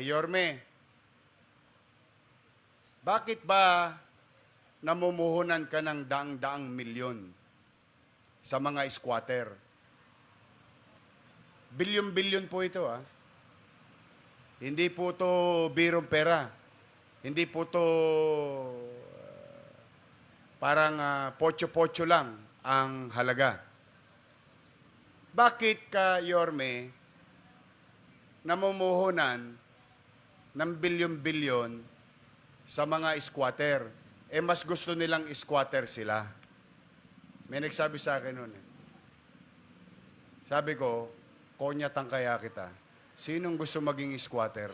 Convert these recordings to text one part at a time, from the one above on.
Yorme, bakit ba namumuhunan ka ng daang-daang milyon sa mga squatter? Bilyon-bilyon po ito, ah. Hindi po to birong pera. Hindi po to parang pocho-pocho lang ang halaga. Bakit ka, Yorme, namumuhunan ng bilyon-bilyon sa mga squatter? Mas gusto nilang squatter sila. May nagsabi sa akin noon. Sabi ko, konyatang kaya kita. Sinong gusto maging squatter?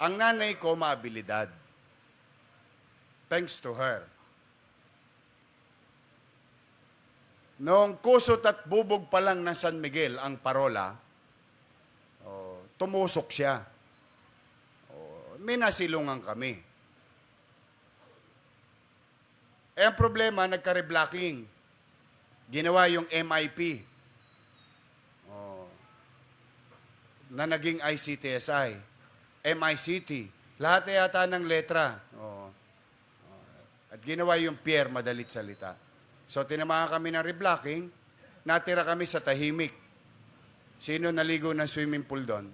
Ang nanay ko maabilidad. Thanks to her. Noong kusot at bubog pa lang ng San Miguel ang parola, tumusok siya. May nasilungan kami. Ang problema, nagka-reblocking. Ginawa yung MIP na naging ICTSI, MICT. Lahat yata ng letra. At ginawa yung Pierre, madalit salita. So, tinamaan kami ng reblocking, natira kami sa tahimik. Sino naligo ng swimming pool doon?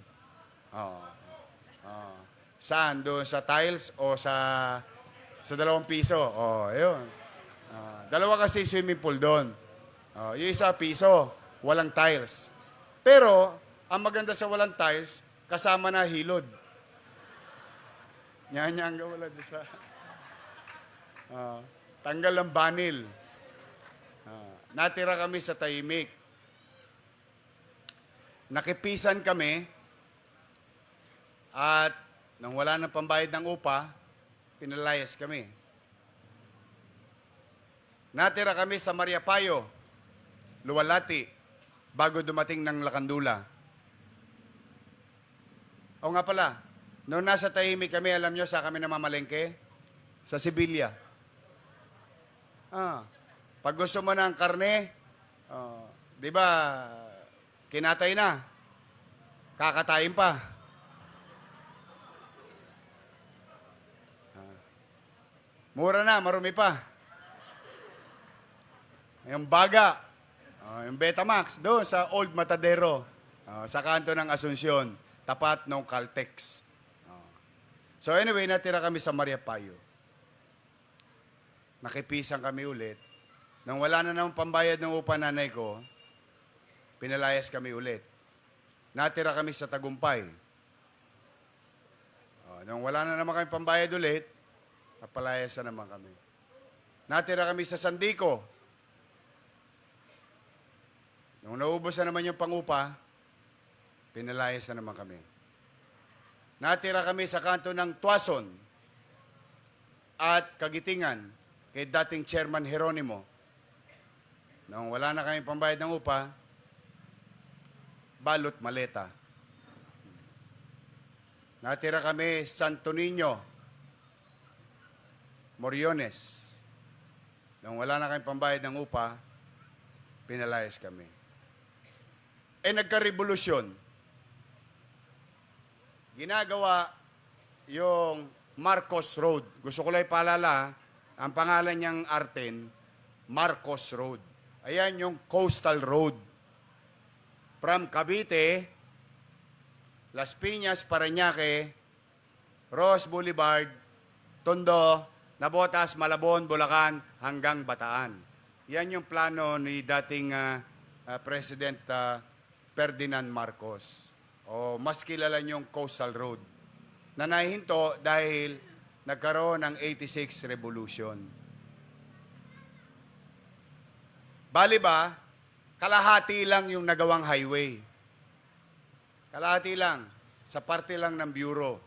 Saan? Doon sa tiles o sa 2 piso? Ayun. Dalawa kasi swimming pool doon. Yung isa piso, walang tiles. Pero, ang maganda sa walang tiles, kasama na hilod. Yan wala doon sa... tanggal ang banil. Natira kami sa tahimik. Nakipisan kami at nang wala nang pambayad ng upa, pinalayas kami. Natira kami sa Mariapayo, Luwalhati, bago dumating ng Lakandula. O nga pala, noong nasa tahimik kami, alam nyo sa kami namamalengke? Sa Sibilya. Pag gusto mo ng karne, di ba, kinatay na, kakatayin pa. Mura na, marumi pa. Yung baga, yung Betamax, doon sa Old Matadero, sa kanto ng Asuncion, tapat ng Caltex. So anyway, natira kami sa Mariapayo. Nakipisan kami ulit. Nang wala na naman pambayad ng upa nanay ko, pinalayas kami ulit. Natira kami sa Tagumpay. Nang wala na naman kami pambayad ulit, napalayas na naman kami. Natira kami sa Sandico. Nung naubos na naman yung pangupa, pinalayas na naman kami. Natira kami sa kanto ng Tuason at Kagitingan kay dating Chairman Jeronimo. Nung wala na kami pambayad ng upa, balot maleta. Natira kami Santo Niño, Moriones. Nung wala na kami pambayad ng upa, pinalayas kami. Nagka-revolusyon. Ginagawa yung Marcos Road. Gusto ko lang ipaalala, ang pangalan niyang Arten, Marcos Road. Ayan yung Coastal Road. From Cavite, Las Piñas, Parañaque, Ross Boulevard, Tondo, Navotas, Malabon, Bulacan, hanggang Bataan. Yan yung plano ni dating President Ferdinand Marcos. Mas kilala niyong Coastal Road. Na nahihinto dahil nagkaroon ng 86 Revolution. Bali ba, kalahati lang yung nagawang highway. Kalahati lang. Sa parte lang ng Bureau.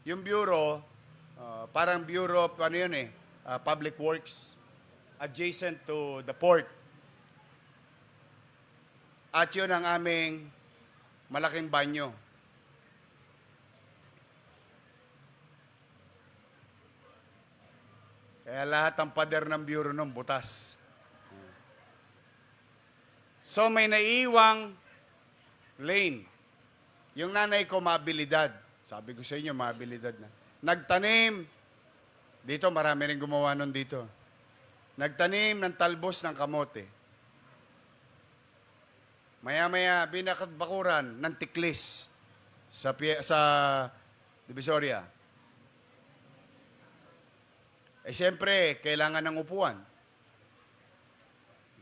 Yung Bureau, parang Bureau of Public Works, adjacent to the port. At yun ang aming malaking banyo. Kaya lahat ng pader ng Bureau nung butas. So may naiiwang lane Yung nanay ko, maabilidad. Sabi ko sa inyo, maabilidad na. Nagtanim. Dito, marami rin gumawa nun dito. Nagtanim ng talbos ng kamote. Maya-maya, binakadbakuran ng tiklis sa Divisoria. Eh, siyempre, kailangan ng upuan.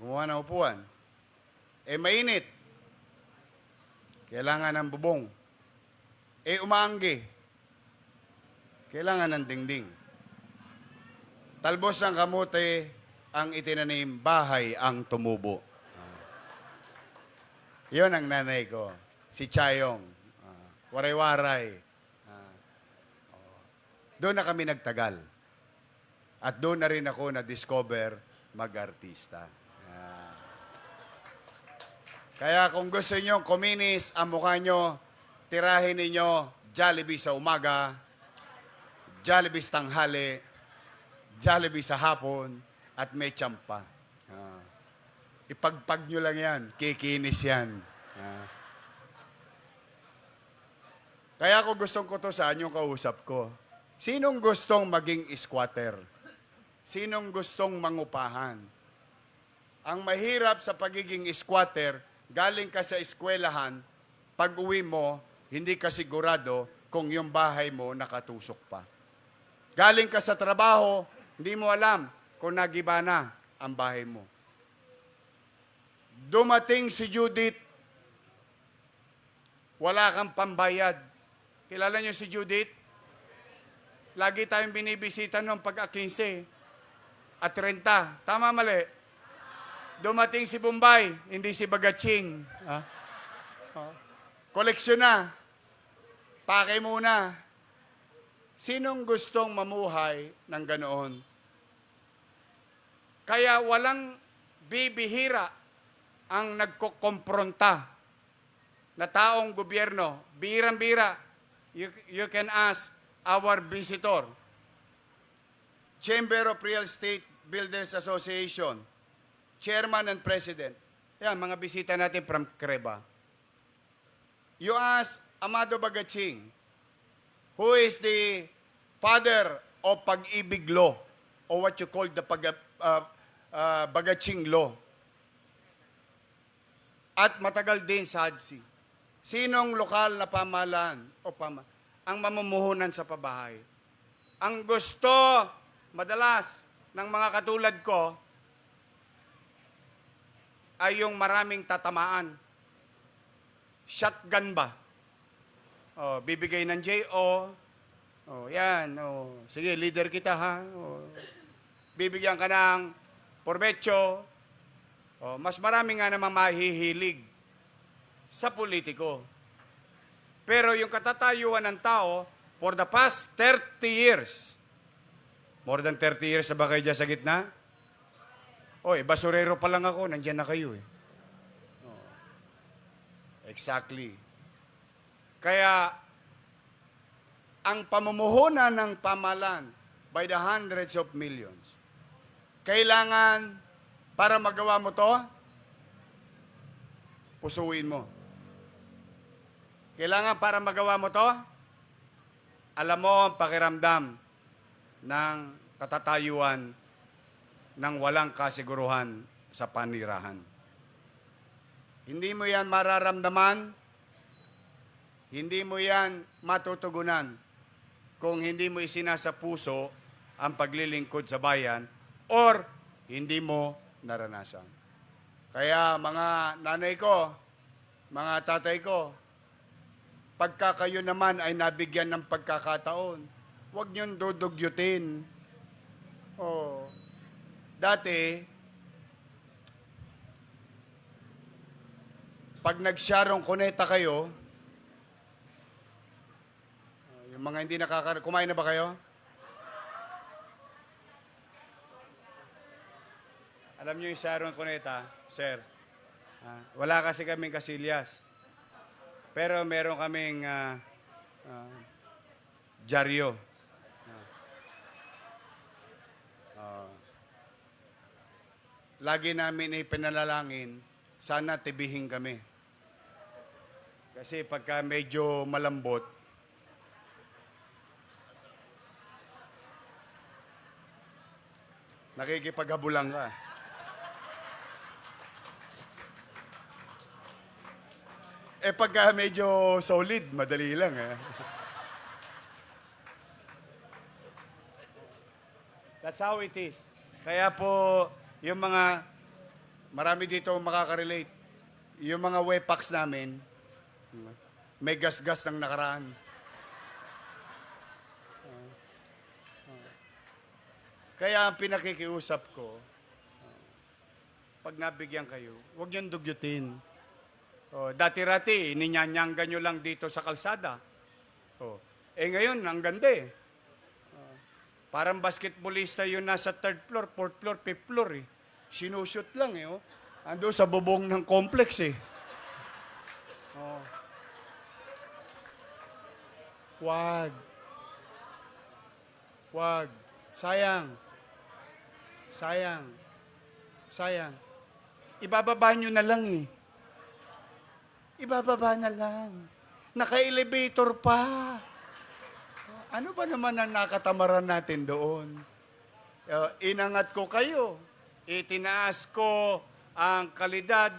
Gumawa ng upuan. Eh, mainit. Kailangan ng bubong. Eh, umaanggi. Kailangan ng dingding. Talbos ng kamote ang itinanim, bahay ang tumubo. Yun ang nanay ko. Si Chayong. Waray-waray. Doon na kami nagtagal. At doon na rin ako na-discover mag-artista. Kaya kung gusto nyo kuminis ang mukha nyo, tirahin ninyo Jollibee sa umaga, Jollibee sa tanghali, Jollibee sa hapon, at may tsampa. Ipagpag nyo lang yan, kikinis yan. Kaya kung gustong ko to saan yung kausap ko, sinong gustong maging squatter? Sinong gustong mangupahan? Ang mahirap sa pagiging squatter, galing ka sa eskwelahan, pag uwi mo, hindi ka sigurado kung yung bahay mo nakatusok pa. Galing ka sa trabaho, hindi mo alam kung nagiba na ang bahay mo. Dumating si Judith, wala kang pambayad. Kilala niyo si Judith? Lagi tayong binibisita noong pag-15 at 30. Tama, mali? Dumating si Bombay, hindi si Bagaching. Koleksyon na. Pakay muna. Sinong gustong mamuhay ng ganoon? Kaya walang bibihira ang nagkukompronta na taong gobyerno. Birang-bira. You can ask our visitor. Chamber of Real Estate Builders Association. Chairman and President. Yan, mga bisita natin from Creba. You ask Amado Bagaching, who is the father of Pag-ibig Law, or what you call the Bagaching Law. At matagal din sa HADSI. Sinong lokal na pamahalaan o ang mamumuhunan sa pabahay? Ang gusto, madalas, ng mga katulad ko, ay yung maraming tatamaan. Shotgun ba? Bibigay ng J.O. Yan. Sige, leader kita ha. Bibigyan ka ng Porbecho. Mas marami nga naman mahihilig sa politiko. Pero yung katatayuan ng tao, for the past 30 years, more than 30 years na ba kayo dyan sa gitna? Basurero pa lang ako, nandyan na kayo eh. Exactly. Kaya, ang pamumuhunan ng pamahalaan by the hundreds of millions, kailangan, para magawa mo to, pusuin mo. Kailangan para magawa mo to, alam mo ang pakiramdam ng katatayuan ng walang kasiguruhan sa panirahan. Hindi mo yan mararamdaman, hindi mo yan matutugunan kung hindi mo isinasa puso ang paglilingkod sa bayan or hindi mo naranasan. Kaya mga nanay ko, mga tatay ko, pagka kayo naman ay nabigyan ng pagkakataon, huwag niyong dudugyutin. Dati, pag nag-Sharon Cuneta kayo, yung mga hindi kumain na ba kayo? Alam niyo yung Sharon Cuneta, sir? Wala kasi kaming kasilyas. Pero meron kaming dyaryo. Lagi namin ipinalalangin, sana tibihin kami. Kasi pagka medyo malambot, nakikipaghabulan ka. Eh pagka medyo solid, madali lang eh. That's how it is. Kaya po, yung mga, marami dito makaka-relate. Yung mga wepax namin, may gas-gas ng nakaraan. Kaya ang pinakikiusap ko, pag nabigyan kayo, huwag niyong dugyutin. Dati-rati, ninyanyangga nyo lang dito sa kalsada. Ngayon, ang ganda eh. Parang basketballista yun nasa third floor, fourth floor, fifth floor eh. Sinushoot lang eh. Ando sa bubong ng complex eh. Wag. Wag. Sayang. Sayang. Sayang. Ibababa nyo na lang eh. Ibababa na lang. Naka-elevator pa. Ano ba naman ang nakatamaran natin doon? Inangat ko kayo. Itinaas ko ang kalidad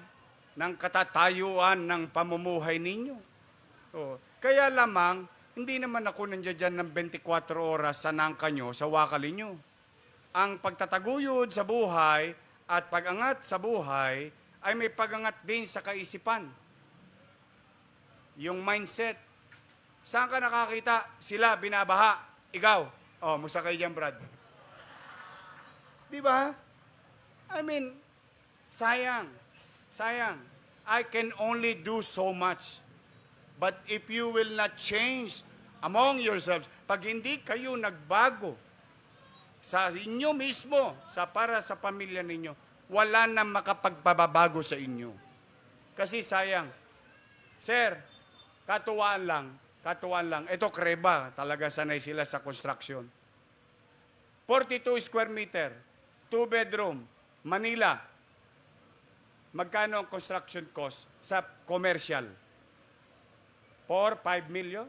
ng katatayuan ng pamumuhay ninyo. Kaya lamang, hindi naman ako nandiyan ng 24 oras sa nangka nyo, sa wakali nyo. Ang pagtataguyod sa buhay at pagangat sa buhay ay may pagangat din sa kaisipan. Yung mindset. Saan ka nakakita? Sila binabaha. Ikaw. Musta kayo dyan, Brad? Di ba? I mean, sayang. Sayang. I can only do so much. But if you will not change among yourselves, pag hindi kayo nagbago sa inyo mismo, para sa pamilya ninyo, wala na makapagpababago sa inyo. Kasi sayang. Sir, katuwaan lang. Ito kreba, talaga sanay sila sa construction. 42 square meter, 2 bedroom, Manila. Magkano ang construction cost sa commercial? 4, 5 million?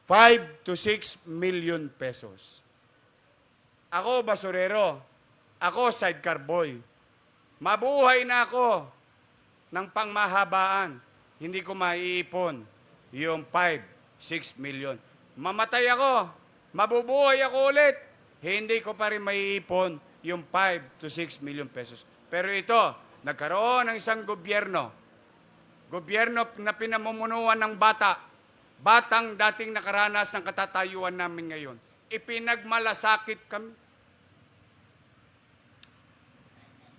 5 to 6 million pesos. Ako, basurero. Ako, sidecar boy. Mabuhay na ako ng pangmahabaan. Hindi ko maiipon yung 5, 6 million. Mamatay ako. Mabubuhay ako ulit. Hindi ko pa rin maiipon yung 5 to 6 million pesos. Pero ito, nagkaroon ng isang gobyerno na pinamumunuan ng batang dating nakaranas ng katatayuan namin ngayon. Ipinagmalasakit kami.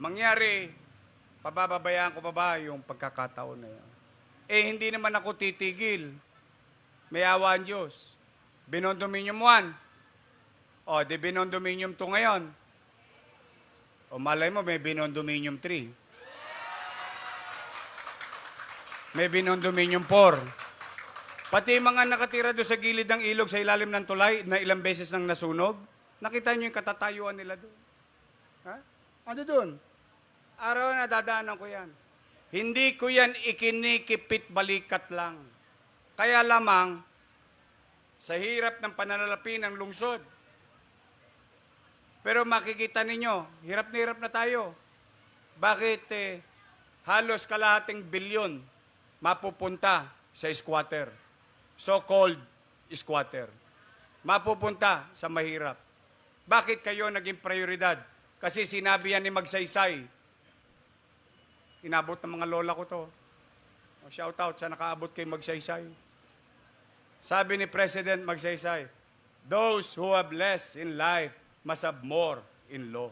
Mangyari, pababayaan ko pa ba yung pagkakataon na yan? Hindi naman ako titigil. May awa ang Diyos. Binondominium 1. Di binondominium 2 ngayon. Malay mo, may binondominium 3. May binondominium 4. Pati mga nakatira doon sa gilid ng ilog sa ilalim ng tulay na ilang beses nang nasunog, nakita nyo yung katatayuan nila doon. Ha? Ano doon? Araw na dadaanan ko yan. Hindi ko yan ikinikipit balikat lang. Kaya lamang, sa hirap ng pananalapi ng lungsod. Pero makikita ninyo, hirap na hirap na tayo. Bakit halos kalahating bilyon mapupunta sa squatter? So-called squatter. Mapupunta sa mahirap. Bakit kayo naging prioridad? Kasi sinabi yan ni Magsaysay. Inabot ng mga lola ko to. Shout out sa nakaabot kay Magsaysay. Sabi ni President Magsaysay, those who have less in life must have more in law.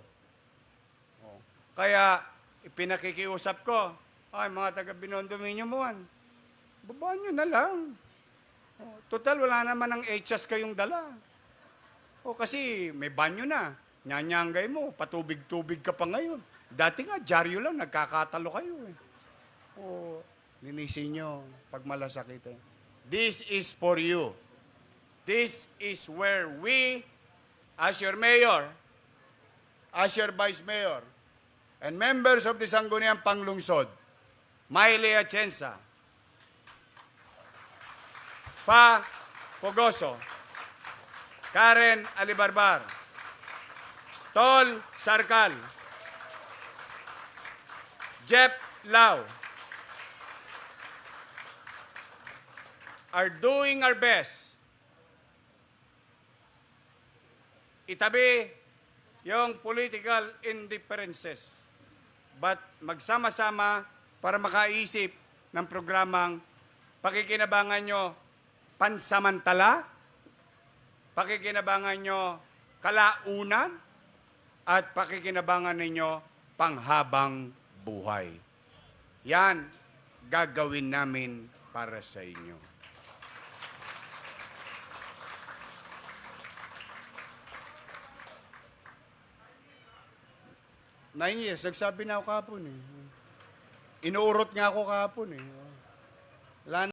Kaya, ipinakikiusap ko, mga taga-binondominium mo, babaan nyo na lang. Total, wala naman ng HS kayong dala. Kasi may banyo na. Nyanyanggay mo, patubig-tubig ka pa ngayon. Dati nga, dyaryo lang, nagkakatalo kayo eh. Linisin nyo, pag malasakit eh. This is for you. This is where we, as your mayor, as your vice mayor, and members of the Sangguniang Panglungsod, Mayle Atienza, Fa Pogoso, Karen Alibarbar, Tol Sarkal, Jeff Lau, are doing our best. Itabi yung political indifferences, but magsama-sama para makaisip ng programang pakikinabangan nyo pansamantala, pakikinabangan nyo kalaunan, at pakikinabangan ninyo panghabang buhay. Yan gagawin namin para sa inyo. 9 years, nagsabi na ako kahapon eh. Inuurot nga ako kahapon eh. Wala